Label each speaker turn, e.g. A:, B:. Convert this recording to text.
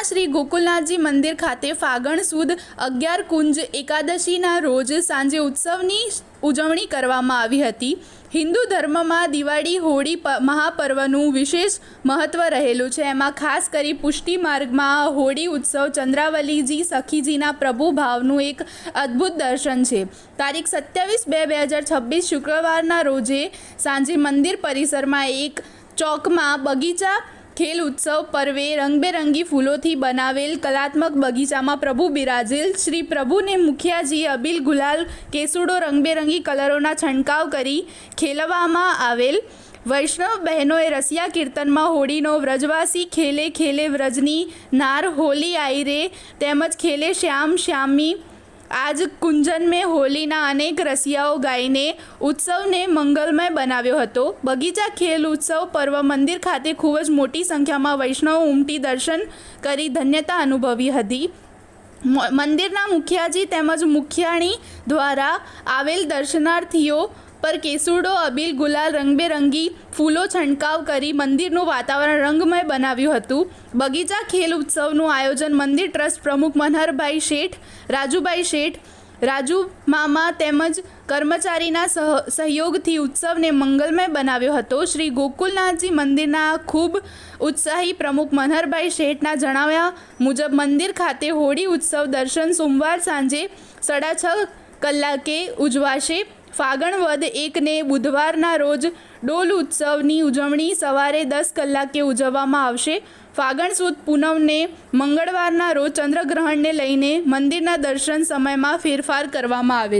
A: શહેરના શ્રી ગોકુલનાથજી મંદિર ખાતે ફાગણ સુદ 11 કુંજ એકાદશીના રોજ સાંજે ઉત્સવની ઉજવણી કરવામાં આવી હતી। હિન્દુ ધર્મમાં દિવાળી હોળી મહાપર્વનું વિશેષ મહત્વ રહેલું છે। એમાં ખાસ કરી પુષ્ટિ માર્ગમાં હોળી ઉત્સવ ચંદ્રાવલીજી સખીજીના પ્રભુ ભાવનું એક અદ્ભુત દર્શન છે। તારીખ 27/2/2026 શુક્રવારના રોજે સાંજે મંદિર પરિસરમાં એક ચોકમાં બગીચા ખેલ ઉત્સવ પર્વે રંગબેરંગી ફૂલોથી બનાવેલ કલાત્મક બગીચામાં પ્રભુ બિરાજેલ। શ્રી પ્રભુને મુખિયાજી અબીલ ગુલાલ કેસુડો રંગબેરંગી કલરોના છંટકાવ કરી ખેલવામાં આવેલ। વૈષ્ણવ બહેનોએ રસિયા કીર્તનમાં હોળીનો વ્રજવાસી ખેલે ખેલે વ્રજની નાર હોલી આઈ રે તેમજ ખેલે શ્યામ શ્યામી આજ કુંજન મેં હોલીના અનેક રસિયાઓ ગાઈને ઉત્સવને મંગલમય બનાવ્યો હતો। બગીચા ખેલ ઉત્સવ પર્વ મંદિર ખાતે ખૂબ જ મોટી સંખ્યામાં વૈષ્ણવો ઉમટી દર્શન કરી ધન્યતા અનુભવી હતી। મંદિરના મુખિયાજી તેમજ મુખિયાણી દ્વારા આવેલ દર્શનાર્થીઓ પર કેસુડો અબીલ ગુલાલ રંગબેરંગી ફૂલો છંટકાવ કરી મંદિરનું વાતાવરણ રંગમય બનાવ્યું હતું। બગીચા ખેલ ઉત્સવનું આયોજન મંદિર ટ્રસ્ટ પ્રમુખ મનહરભાઈ શેઠ, રાજુભાઈ શેઠ, રાજુ મામા તેમજ કર્મચારીના સહયોગથી ઉત્સવને મંગલમય બનાવ્યો હતો। શ્રી ગોકુલનાથજી મંદિરના ખૂબ ઉત્સાહી પ્રમુખ મનહરભાઈ શેઠના જણાવ્યા મુજબ મંદિર ખાતે હોળી ઉત્સવ દર્શન સોમવાર સાંજે 6:30 કલાકે ઉજવાશે। ફાગણ વદ 1ને બુધવારના રોજ ડોલ ઉત્સવની ઉજવણી સવારે 10 કલાકે ઉજવવામાં આવશે। ફાગણ સુદ પૂનમને મંગળવારના રોજ ચંદ્રગ્રહણને લઈને મંદિરના દર્શન સમયમાં ફેરફાર કરવામાં આવે છે।